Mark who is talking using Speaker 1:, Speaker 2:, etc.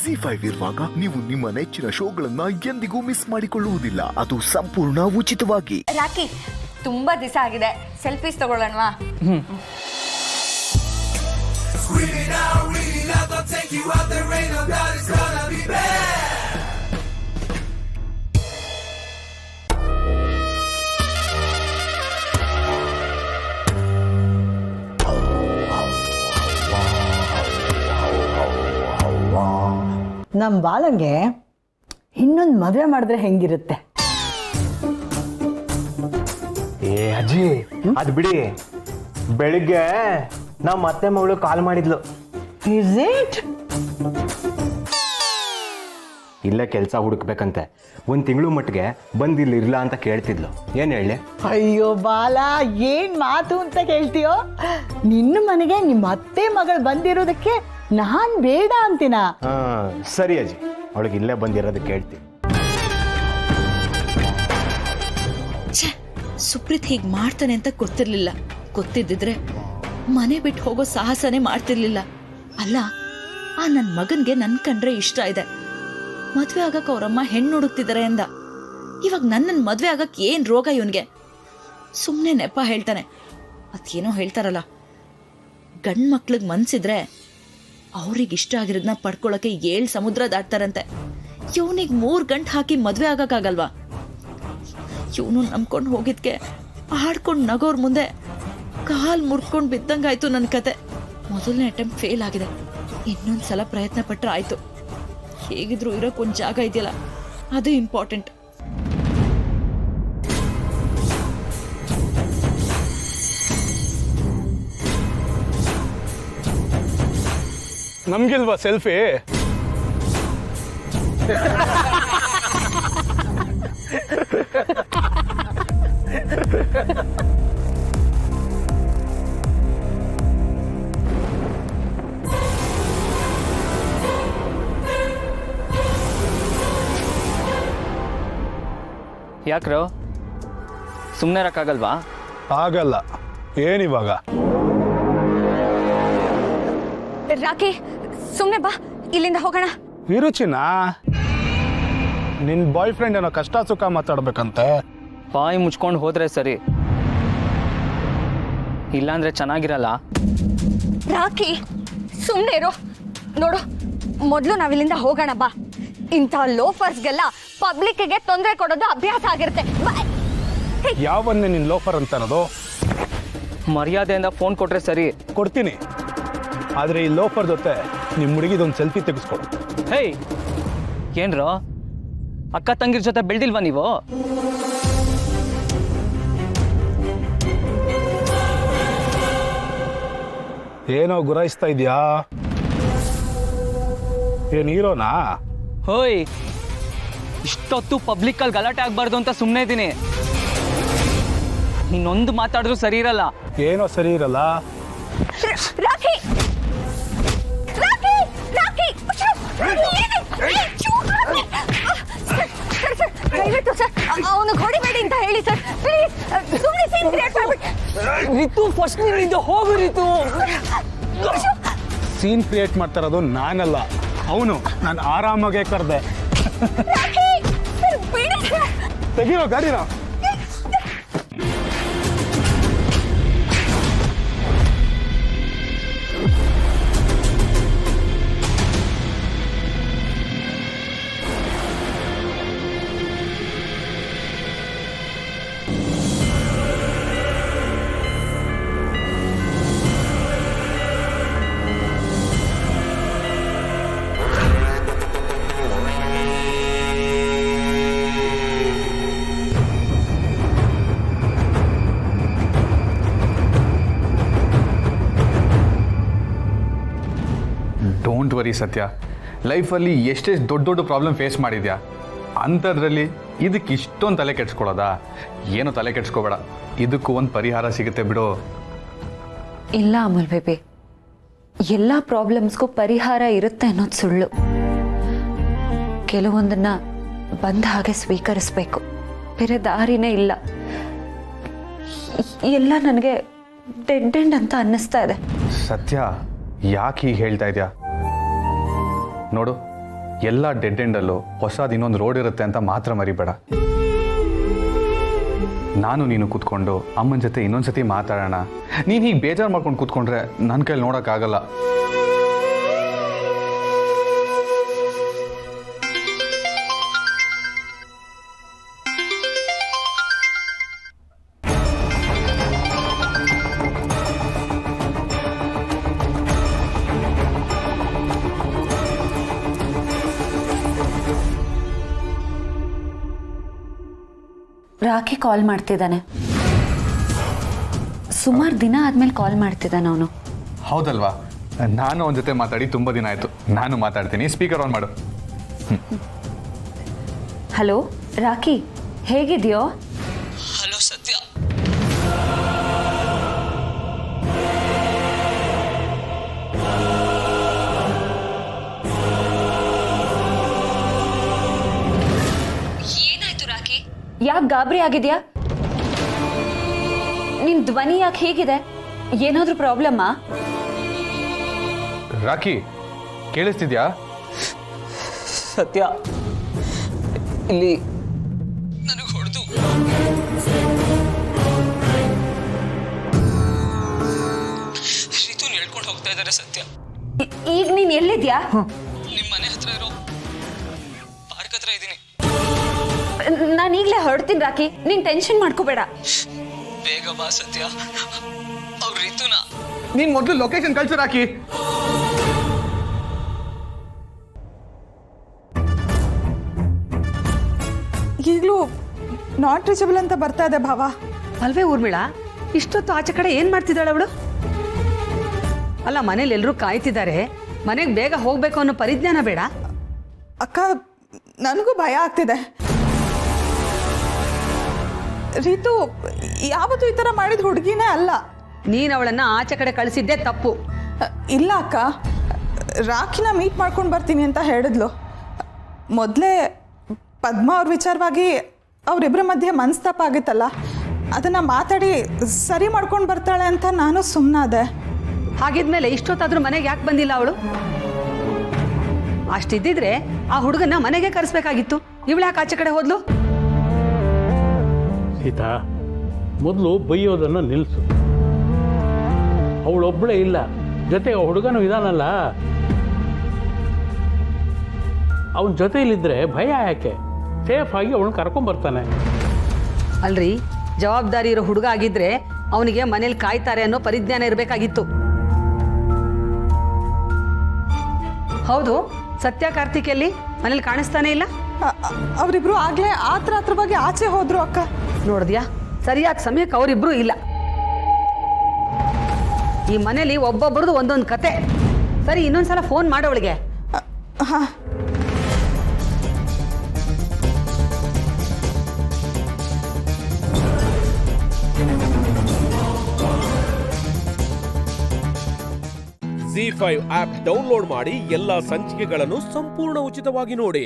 Speaker 1: ZEE5 ಇರುವಾಗ ನೀವು ನಿಮ್ಮ ನೆಚ್ಚಿನ ಶೋಗಳನ್ನ ಎಂದಿಗೂ ಮಿಸ್ ಮಾಡಿಕೊಳ್ಳುವುದಿಲ್ಲ. ಅದು ಸಂಪೂರ್ಣ ಉಚಿತವಾಗಿ.
Speaker 2: ರಾಕಿ, ತುಂಬಾ ದಿವಸ ಆಗಿದೆ, ಸೆಲ್ಫೀಸ್ ತಗೊಳ್ಳೋಣವಾ?
Speaker 3: ನಮ್ಮ ಬಾಲಂಗೆ ಇನ್ನೊಂದು ಮದುವೆ ಮಾಡಿದ್ರೆ ಹೆಂಗಿರುತ್ತೆ?
Speaker 4: ಏ ಅಜ್ಜಿ, ಅದು ಬಿಡಿ. ಬೆಳಿಗ್ಗೆ ನಮ್ಮ ಅತ್ತೆ ಮಗಳು ಕಾಲ್ ಮಾಡಿದ್ಲು.
Speaker 3: Is it?
Speaker 4: ಇಲ್ಲೇ ಕೆಲಸ ಹುಡುಕ್ಬೇಕಂತೆ. 1 ತಿಂಗಳು ಮಟ್ಟಿಗೆ ಬಂದಿಲ್ಲ ಅಂತ ಕೇಳ್ತಿದ್ಲು. ಏನು ಹೇಳಿ?
Speaker 3: ಅಯ್ಯೋ ಬಾಲ, ಏನ್ ಮಾತು ಅಂತ ಕೇಳ್ತೀಯೋ? ನಿನ್ನ ಮನೆಗೆ ನಿಮ್ಮ ಅತ್ತೆ ಮಗಳು ಬಂದಿರೋದಕ್ಕೆ ನಾನ್ ಬೇಡ ಅಂತೀನ?
Speaker 4: ಸರಿ ಅಜ್ಜಿ, ಅವಳಿಗೆ ಇಲ್ಲೇ ಬಂದಿರೋದಕ್ಕೆ ಕೇಳ್ತೀನಿ.
Speaker 5: ಸುಪ್ರೀತ್ ಹೀಗೆ ಮಾಡ್ತಾನೆ ಅಂತ ಗೊತ್ತಿರ್ಲಿಲ್ಲ. ಗೊತ್ತಿದ್ದಿದ್ರೆ ಮನೆ ಬಿಟ್ಟು ಹೋಗೋ ಸಾಹಸನೇ ಮಾಡ್ತಿರ್ಲಿಲ್ಲ. ಅಲ್ಲ, ಆ ನನ್ನ ಮಗನ್ಗೆ ನನ್ ಕಂಡ್ರೆ ಇಷ್ಟ ಇದೆ, ಮದ್ವೆ ಆಗಕ್ಕೆ ಅವ್ರಮ್ಮ ಹೆಣ್ಣು ಹುಡುಕ್ತಿದ್ದಾರೆ ಅಂದ. ಇವಾಗ ನನ್ನನ್ ಮದ್ವೆ ಆಗಕ್ಕೆ ಏನ್ ರೋಗ ಇವನ್ಗೆ? ಸುಮ್ಮನೆ ನೆಪ ಹೇಳ್ತಾನೆ. ಅದೇನೋ ಹೇಳ್ತಾರಲ್ಲ, ಗಂಡ್ ಮಕ್ಳಿಗೆ ಮನ್ಸಿದ್ರೆ ಅವ್ರಿಗೆ ಇಷ್ಟ ಆಗಿರೋದನ್ನ ಪಡ್ಕೊಳಕ್ಕೆ 7 ಸಮುದ್ರ ದಾಟ್ತಾರಂತೆ. ಇವನಿಗೆ 3 ಗಂಟೆ ಹಾಕಿ ಮದ್ವೆ ಆಗಕ್ಕಾಗಲ್ವಾ? ಇವನು ನಂಬ್ಕೊಂಡು ಹೋಗಿದ್ಕೆ ಆಡ್ಕೊಂಡು ನಗೋರ್ ಮುಂದೆ ಕಾಲ್ ಮುರ್ಕೊಂಡು ಬಿದ್ದಂಗಾಯ್ತು ನನ್ನ ಕತೆ. ಮೊದಲನೇ ಅಟೆಂಪ್ಟ್ ಫೇಲ್ ಆಗಿದೆ, ಇನ್ನೊಂದ್ಸಲ ಪ್ರಯತ್ನ ಪಟ್ರೆ ಆಯ್ತು. ಹೇಗಿದ್ರು ಇರೋಕ್ ಒಂದ್ ಜಾಗ ಇದೆಯಲ್ಲ, ಅದು ಇಂಪಾರ್ಟೆಂಟ್.
Speaker 6: ನಮ್ಗಿಲ್ವಾ ಸೆಲ್ಫಿ?
Speaker 7: ಯಾಕ್ರೋ ಸುಮ್ಮನೆ ಇರಕ್ಕಾಗಲ್ವಾ?
Speaker 6: ಆಗಲ್ಲ. ಏನಿವಾಗ?
Speaker 2: ರಾಕಿ, ಸುಮ್ಮನೆ ಬಾ, ಇಲ್ಲಿಂದ ಹೋಗೋಣ.
Speaker 6: ವಿರುಚಿನ, ನಿನ್ ಬಾಯ್ ಫ್ರೆಂಡ್ ಏನೋ ಕಷ್ಟ ಸುಖ ಮಾತಾಡ್ಬೇಕಂತೆ.
Speaker 7: ಬಾಯಿ ಮುಚ್ಕೊಂಡು ಹೋದ್ರೆ ಸರಿ, ಇಲ್ಲಾಂದ್ರೆ ಚೆನ್ನಾಗಿರಲ್ಲ.
Speaker 2: ರಾಕಿ, ಸುಮ್ಮನೆ ಇರು. ನೋಡು, ಮೊದಲು ನಾವಿಲ್ಲಿಂದ ಹೋಗೋಣ ಬಾ. ಇಂಥ ಲೋಫರ್ಸ್ಗೆಲ್ಲ ಪಬ್ಲಿಕ್ಗೆ ತೊಂದರೆ ಕೊಡೋದು ಅಭ್ಯಾಸ ಆಗಿರುತ್ತೆ.
Speaker 6: ಯಾವನ್ನೇ ನಿನ್ ಲೋಫರ್ ಅಂತ ಅನ್ನೋದು?
Speaker 7: ಮರ್ಯಾದೆಯಿಂದ ಫೋನ್ ಕೊಟ್ರೆ ಸರಿ.
Speaker 6: ಕೊಡ್ತೀನಿ, ಆದ್ರೆ ಈ ಲೋಫರ್ ಜೊತೆ ನಿಮ್ ಹುಡುಗಿದೊಂದು ಸೆಲ್ಫಿ ತೆಗೆಸ್ಕೊಡು.
Speaker 7: ಹೇಯ್, ಏನ್ರೋ ಅಕ್ಕ ತಂಗಿರ ಜೊತೆ ಬೆಳ್ದಿಲ್ವಾ ನೀವು?
Speaker 6: ಏನೋ ಗುರಾಯಿಸ್ತಾ ಇದೆಯಾ? ಏನ್ ಹೀರೋನಾ?
Speaker 7: ಹೋಯ್, ಇಷ್ಟೊತ್ತು ಪಬ್ಲಿಕ್ ಅಲ್ಲಿ ಗಲಾಟೆ ಆಗ್ಬಾರ್ದು ಅಂತ ಸುಮ್ಮನೆ ಇದ್ದೀನಿ. ನೀನೊಂದು ಮಾತಾಡಿದ್ರು ಸರಿ ಇರಲ್ಲ. ಏನೋ
Speaker 6: ಸರಿ ಇರಲ್ಲ.
Speaker 2: ರಾಕಿ, ರಾಕಿ, ರಾಕಿ, ದಯವಿಟ್ಟು ಸರ್ ಅವನು ಹೊಡಿಬೇಡಿ ಅಂತ ಹೇಳಿ ಸರ್, ಪ್ಲೀಸ್. ಸುಮ್ಮನೆ ಸೀನ್ ಕ್ರಿಯೇಟ್ ಮಾಡ್ಬಿಟ್ಟು.
Speaker 7: ರಿತು, ಫಸ್ಟ್ ನಿನ್ನಿಂದ ಹೋಗು ರಿತು.
Speaker 6: ಸೀನ್ ಕ್ರಿಯೇಟ್ ಮಾಡ್ತಾ ಇರೋದು ನಾನಲ್ಲ, ಅವನು. ನಾನು ಆರಾಮಾಗೆ ಕರೆದೆ. ತೆಗಿರೋ ಗಾಡಿನ.
Speaker 8: ಡೋಂಟ್ ವರಿ ಸತ್ಯ, ಲೈಫಲ್ಲಿ ಎಷ್ಟೆಷ್ಟು ದೊಡ್ಡ ದೊಡ್ಡ ಪ್ರಾಬ್ಲಮ್ ಫೇಸ್ ಮಾಡಿದ್ಯಾ, ಅಂಥದ್ರಲ್ಲಿ ಇದಕ್ಕೆ ಇಷ್ಟೊಂದು ತಲೆ ಕೆಡ್ಸ್ಕೊಳ್ಳೋದಾ? ಏನು ತಲೆ ಕೆಡ್ಸ್ಕೋಬೇಡ, ಇದಕ್ಕೂ ಒಂದು ಪರಿಹಾರ ಸಿಗುತ್ತೆ ಬಿಡು.
Speaker 9: ಇಲ್ಲ ಅಮಲ್ ಬೇಬಿ, ಎಲ್ಲ ಪ್ರಾಬ್ಲಮ್ಸ್ಗೂ ಪರಿಹಾರ ಇರುತ್ತೆ ಅನ್ನೋದು ಸುಳ್ಳು. ಕೆಲವೊಂದನ್ನ ಬಂದ ಹಾಗೆ ಸ್ವೀಕರಿಸಬೇಕು, ಬೇರೆ ದಾರಿನೇ ಇಲ್ಲ. ಎಲ್ಲ ನನಗೆ ಡೆಡ್ ಎಂಡ್ ಅಂತ ಅನ್ನಿಸ್ತಾ ಇದೆ.
Speaker 8: ಸತ್ಯ, ಯಾಕೆ ಹೀಗೆ ಹೇಳ್ತಾ ಇದೆಯಾ? ನೋಡು, ಎಲ್ಲ ಡೆಡ್ ಎಂಡಲ್ಲೂ ಹೊಸದು ಇನ್ನೊಂದು ರೋಡ್ ಇರುತ್ತೆ ಅಂತ ಮಾತ್ರ ಮರಿಬೇಡ. ನಾನು ನೀನು ಕೂತ್ಕೊಂಡು ಅಮ್ಮನ ಜೊತೆ ಇನ್ನೊಂದ್ಸತಿ ಮಾತಾಡೋಣ. ನೀನು ಹೀಗೆ ಬೇಜಾರು ಮಾಡ್ಕೊಂಡು ಕೂತ್ಕೊಂಡ್ರೆ ನನ್ನ ಕೈಲಿ ನೋಡೋಕ್ಕಾಗಲ್ಲ.
Speaker 9: ರಾಖಿ ಕಾಲ್ ಮಾಡ್ತಿದ್ದಾನೆ. ಸುಮಾರು ದಿನ ಆದ್ಮೇಲೆ ಕಾಲ್ ಮಾಡ್ತಿದ್ದಾನೆ ಅವನು.
Speaker 8: ಹೌದಲ್ವಾ? ನಾನು ಅವನ ಜೊತೆ ಮಾತಾಡಿ ತುಂಬ ದಿನ ಆಯಿತು. ನಾನು ಮಾತಾಡ್ತೀನಿ. ಸ್ಪೀಕರ್ ಆನ್ ಮಾಡು.
Speaker 9: ಹಲೋ ರಾಖಿ, ಹೇಗಿದೆಯೋ?
Speaker 7: ಹಲೋ ಸತ್ಯ,
Speaker 2: ಏನಾಯ್ತು ರಾಖಿ?
Speaker 9: ಯಾಕೆ ಗಾಬರಿ ಆಗಿದ್ಯಾ? ನಿನ್ ಧ್ವನಿ ಯಾಕೆ ಹೇಗಿದೆ? ಏನಾದ್ರೂ ಪ್ರಾಬ್ಲಮ್ಮಾ?
Speaker 8: ರಾಖಿ, ಕೇಳಿಸ್ತಿದ್ಯಾ?
Speaker 7: ಸತ್ಯ ಇಲ್ಲಿ ನನಗೆ ಹೊಡೆದು ಶ್ರೀತುನ್ ಹೇಳ್ಕೊಂಡು ಹೋಗ್ತಾ ಇದ್ದಾರೆ ಸತ್ಯ.
Speaker 9: ಈಗ ನೀನ್ ಎಲ್ಲಿದ್ಯಾ?
Speaker 7: ನಿಮ್ಮ ಮನೆ ಹತ್ರ ಇರೋ ಪಾರ್ಕ್ ಹತ್ರ ಇದ್ದೀನಿ.
Speaker 9: ನಾನು ಈಗಲೇ ಹೊರಡ್ತೀನಿ ರಾಖಿ, ನೀನ್ ಟೆನ್ಷನ್ ಮಾಡ್ಕೋಬೇಡ.
Speaker 7: ಬೇಗ ಬಾ ಸತ್ಯ. ಅವ್ರ ರಿತುನ
Speaker 8: ನೀನು ಮೊದಲು ಲೊಕೇಶನ್ ಕಳ್ಸು ರಾಖಿ.
Speaker 10: ಈಗಲೂ ನಾಟ್ ರೀಚಬಲ್ ಅಂತ ಬರ್ತಾ ಇದೆ ಭಾವ.
Speaker 11: ಅಲ್ವೇ ಊರ್ಮಿಳಾ, ಇಷ್ಟೊತ್ತು ಆಚೆ ಕಡೆ ಏನು ಮಾಡ್ತಿದ್ದಾಳೆ ಅವಳು? ಅಲ್ಲ, ಮನೇಲಿ ಎಲ್ಲರೂ ಕಾಯ್ತಿದ್ದಾರೆ, ಮನೆಗೆ ಬೇಗ ಹೋಗ್ಬೇಕು ಅನ್ನೋ ಪರಿಜ್ಞಾನ ಬೇಡ?
Speaker 10: ಅಕ್ಕ, ನನಗೂ ಭಯ ಆಗ್ತಿದೆ. ರೀತು ಯಾವತ್ತೂ ಈ ಥರ ಮಾಡಿದ ಹುಡುಗಿನೇ ಅಲ್ಲ.
Speaker 11: ನೀನು ಅವಳನ್ನ ಆಚೆ ಕಡೆ ಕಳಿಸಿದ್ದೇ ತಪ್ಪು.
Speaker 10: ಇಲ್ಲ ಅಕ್ಕ, ರಾಖಿನ ಮೀಟ್ ಮಾಡ್ಕೊಂಡು ಬರ್ತೀನಿ ಅಂತ ಹೇಳಿದ್ಲು. ಮೊದಲೇ ಪದ್ಮ ಅವ್ರ ವಿಚಾರವಾಗಿ ಅವರಿಬ್ಬರ ಮಧ್ಯೆ ಮನಸ್ತಾಪ ಆಗಿತ್ತಲ್ಲ, ಅದನ್ನು ಮಾತಾಡಿ ಸರಿ ಮಾಡ್ಕೊಂಡು ಬರ್ತಾಳೆ ಅಂತ ನಾನು ಸುಮ್ಮನಾದೆ.
Speaker 11: ಹಾಗಿದ್ಮೇಲೆ ಇಷ್ಟೊತ್ತಾದ್ರೂ ಮನೆಗೆ ಯಾಕೆ ಬಂದಿಲ್ಲ ಅವಳು? ಅಷ್ಟಿದ್ದಿದ್ರೆ ಆ ಹುಡುಗನ ಮನೆಗೆ ಕರೆಸ್ಬೇಕಾಗಿತ್ತು. ಇವಳು ಯಾಕೆ ಆಚೆ ಕಡೆ ಹೋದ್ಲು?
Speaker 12: ಸೀತಾ, ಮೊದಲು ಬೈಯೋದನ್ನು ನಿಲ್ಲಿಸು. ಅವಳೊಬ್ಬಳೇ ಇಲ್ಲ, ಜೊತೆಗೆ ಹುಡುಗನೂ ಇದಾನಲ್ಲ, ಅವನ ಜೊತೆಯಲ್ಲಿದ್ದರೆ ಭಯ ಯಾಕೆ? ಸೇಫಾಗಿ ಅವನು ಕರ್ಕೊಂಬರ್ತಾನೆ.
Speaker 11: ಅಲ್ರಿ, ಜವಾಬ್ದಾರಿ ಇರೋ ಹುಡುಗ ಆಗಿದ್ರೆ ಅವನಿಗೆ ಮನೇಲಿ ಕಾಯ್ತಾರೆ ಅನ್ನೋ ಪರಿಜ್ಞಾನ ಇರಬೇಕಾಗಿತ್ತು. ಹೌದು, ಸತ್ಯ ಕಾರ್ತಿಕೆಯಲ್ಲಿ ಮನೇಲಿ ಕಾಣಿಸ್ತಾನೆ ಇಲ್ಲ.
Speaker 10: ಅವರಿಬ್ರು ಆಗ್ಲೇ ಆತ್ರವಾಗಿ ಆಚೆ ಹೋದ್ರು ಅಕ್ಕ.
Speaker 11: ನೋಡಿದ್ಯಾ, ಸರಿಯಾದ ಸಮಯಕ್ಕೆ ಅವರಿಬ್ರು ಇಲ್ಲ. ಈ ಮನೇಲಿ ಒಬ್ಬೊಬ್ಬರದು ಒಂದೊಂದು ಕತೆ. ಸರಿ, ಇನ್ನೊಂದ್ಸಲ ಫೋನ್ ಮಾಡೋವಳಿಗೆ.
Speaker 10: ಹಾಂ.
Speaker 13: ZEE5 ಆಪ್ ಡೌನ್ಲೋಡ್ ಮಾಡಿ ಎಲ್ಲಾ ಸಂಚಿಕೆಗಳನ್ನು ಸಂಪೂರ್ಣ ಉಚಿತವಾಗಿ ನೋಡಿ.